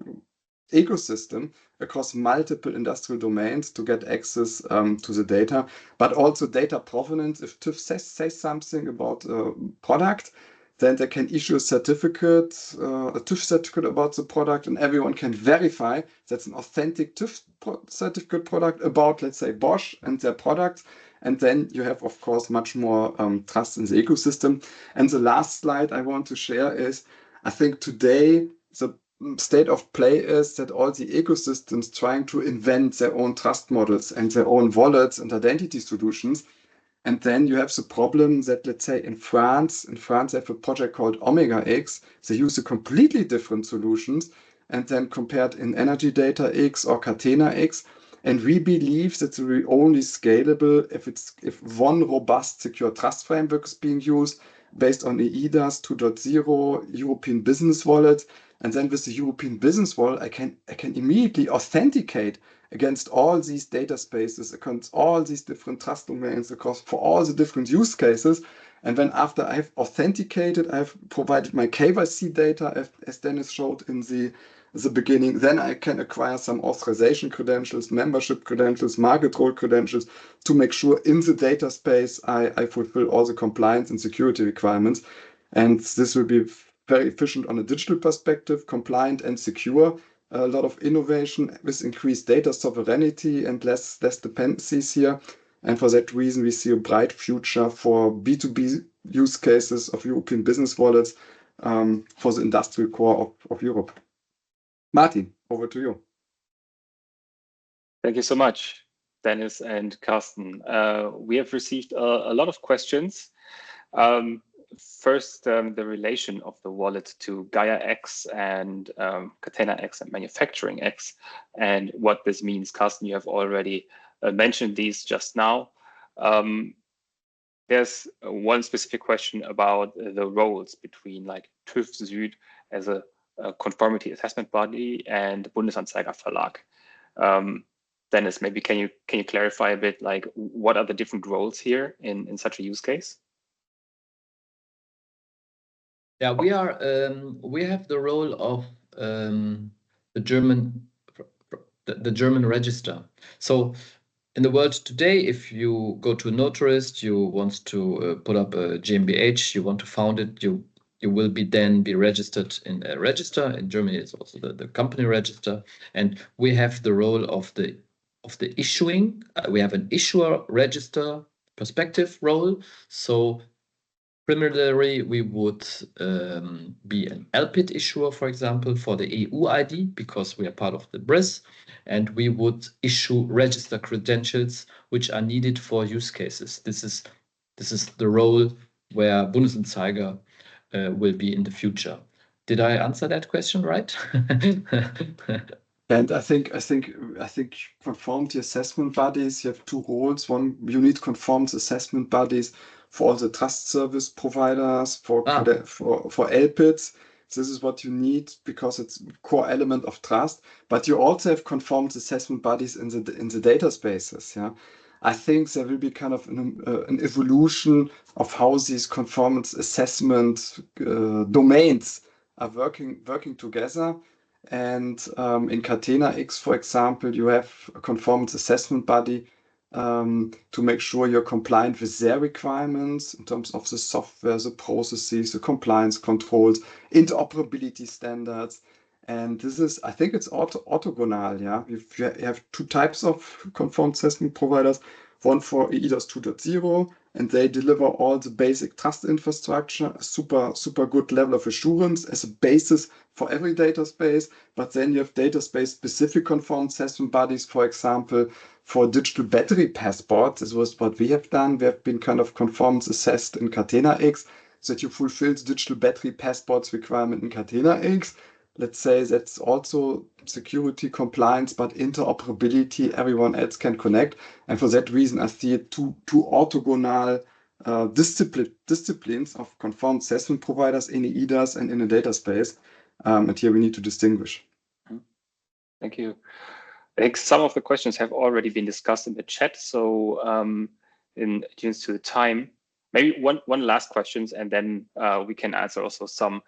ecosystem across multiple industrial domains to get access to the data, but also data provenance. If TÜV says something about a product, then they can issue a certificate, a TÜV certificate about the product, and everyone can verify that's an authentic TÜV certificate product about, let's say, Bosch and their products. And then you have, of course, much more trust in the ecosystem. And the last slide I want to share is, I think today the state of play is that all the ecosystems trying to invent their own trust models and their own wallets and identity solutions. And then you have the problem that, let's say, in France they have a project called Omega X. They use a completely different solutions, and then compared in Energy Data X or Catena X. And we believe that we're only scalable if one robust secure trust framework is being used, based on eIDAS 2.0 European Business Wallet. And then with the European Business Wallet, I can immediately authenticate against all these data spaces, against all these different trust domains, for all the different use cases. And then after I've authenticated, I've provided my KYC data, as Dennis showed in the beginning, then I can acquire some authorization credentials, membership credentials, market role credentials to make sure in the data space I fulfill all the compliance and security requirements. And this will be very efficient on a digital perspective, compliant and secure. A lot of innovation with increased data sovereignty and less dependencies here. And for that reason, we see a bright future for B2B use cases of European business wallets for the industrial core of Europe. Martin, over to you. Thank you so much, Dennis and Carsten. We have received a lot of questions. First, the relation of the wallet to Gaia X and Catena X and Manufacturing X, and what this means. Carsten, you have already mentioned these just now. There's one specific question about the roles between like TÜV Süd as a conformity assessment body and Bundesanzeiger Verlag. Dennis, maybe can you clarify a bit, like what are the different roles here in such a use case? Yeah, we have the role of the German register. So in the world today, if you go to a notarist, you want to put up a GmbH, you want to found it, you will then be registered in a register. In Germany, it's also the company register, and we have the role of the issuing. We have an issuer register perspective role. So primarily, we would be an LPID issuer, for example, for the EUDI, because we are part of the BRIS, and we would issue register credentials which are needed for use cases. This is the role where Bundesanzeiger will be in the future. Did I answer that question right? And I think conformity assessment bodies, you have two roles. One, you need conformance assessment bodies for all the trust service providers, for LPIDs. This is what you need because it's a core element of trust. But you also have conformance assessment bodies in the data spaces. Yeah, I think there will be kind of an evolution of how these conformance assessment domains are working together. And in Catena X, for example, you have a conformance assessment body to make sure you're compliant with their requirements in terms of the software, the processes, the compliance controls, interoperability standards. And this is, I think it's orthogonal. Yeah, you have two types of conformance assessment providers, one for eIDAS 2.0, and they deliver all the basic trust infrastructure, a super good level of assurance as a basis for every data space. But then you have data space specific conformance assessment bodies, for example, for digital battery passports. This was what we have done. We have been kind of conformance assessed in Catena X, so that you fulfill the digital battery passports requirement in Catena X. Let's say that's also security compliance, but interoperability, everyone else can connect. And for that reason, I see two orthogonal disciplines of conformance assessment providers in eIDAS and in a data space. And here we need to distinguish. Thank you. I think some of the questions have already been discussed in the chat. So in adherence to the time, maybe one last question, and then we can answer also some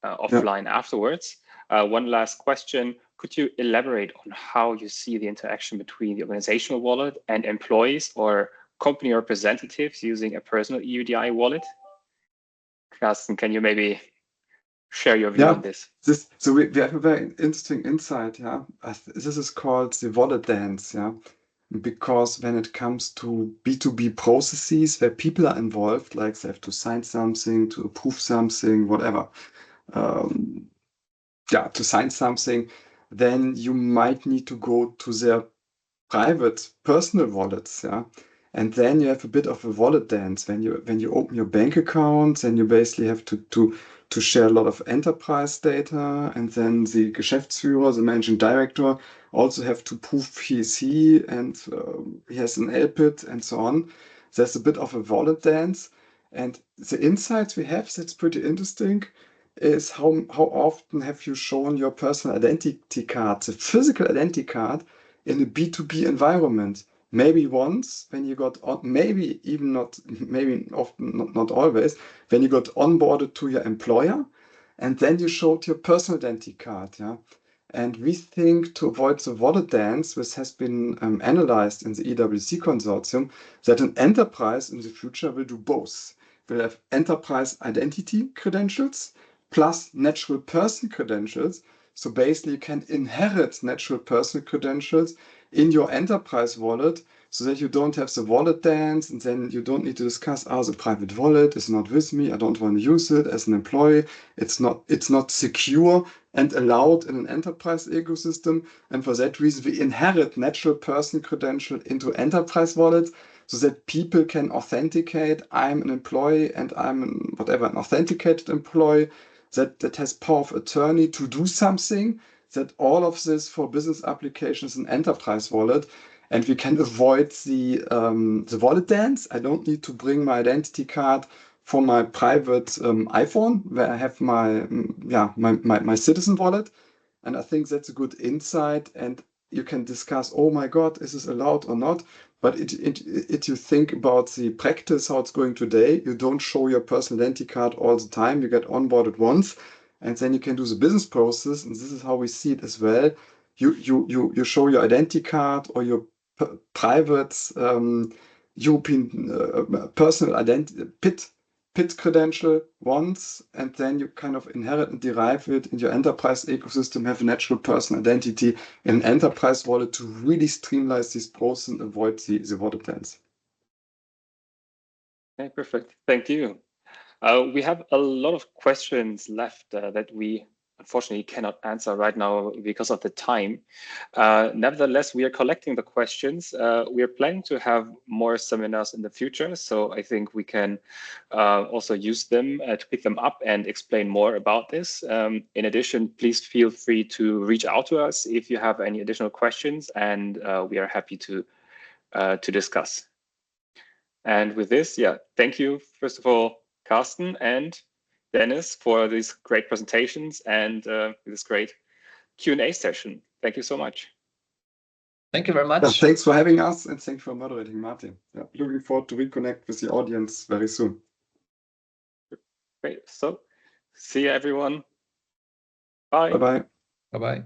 offline afterwards. One last question. Could you elaborate on how you see the interaction between the organizational wallet and employees or company representatives using a personal EUDI wallet? Carsten, can you maybe share your view on this? So we have a very interesting insight. Yeah, this is called the wallet dance. Yeah, because when it comes to B2B processes where people are involved, like they have to sign something, to approve something, whatever. To sign something, then you might need to go to their private personal wallets. Yeah. And then you have a bit of a wallet dance. When you open your bank account, then you basically have to share a lot of enterprise data, and then the Geschäftsführer, the managing director, also have to prove he and he has an LPID and so on. There's a bit of a wallet dance, And the insights we have, that's pretty interesting, is how often have you shown your personal identity card, the physical identity card, in a B2B environment? Maybe once when you got on, maybe even not, maybe often, not always, when you got onboarded to your employer, and then you showed your personal identity card. Yeah. And we think, to avoid the wallet dance, which has been analyzed in the EWC consortium, that an enterprise in the future will do both. We'll have enterprise identity credentials plus natural person credentials. So basically, you can inherit natural person credentials in your enterprise wallet, so that you don't have the wallet dance, and then you don't need to discuss, the private wallet is not with me, I don't want to use it as an employee, it's not secure and allowed in an enterprise ecosystem. And for that reason, we inherit natural person credential into enterprise wallets, so that people can authenticate, I'm an employee and I'm an authenticated employee that has power of attorney to do something, that all of this for business applications in enterprise wallet. And we can avoid the wallet dance. I don't need to bring my identity card for my private iPhone, where I have my citizen wallet. And I think that's a good insight. And you can discuss, oh my God, is this allowed or not? But it you think about the practice, how it's going today, you don't show your personal identity card all the time. You get onboarded once, and then you can do the business process. And this is how we see it as well. You show your identity card or your private European personal identity PIT credential once, and then you kind of inherit and derive it in your enterprise ecosystem, have a natural person identity in an enterprise wallet to really streamline this process and avoid the wallet dance. Okay, perfect. Thank you. We have a lot of questions left that we unfortunately cannot answer right now because of the time. Nevertheless, we are collecting the questions. We are planning to have more seminars in the future, so I think we can also use them to pick them up and explain more about this. In addition, please feel free to reach out to us if you have any additional questions, and we are happy to discuss. And with this, thank you, first of all, Carsten and Dennis, for these great presentations and this great Q&A session. Thank you so much. Thank you very much. Yeah, thanks for having us, and thanks for moderating, Martin. Yeah, looking forward to reconnect with the audience very soon. Great. So, see you, everyone. Bye. Bye-bye. Bye-bye.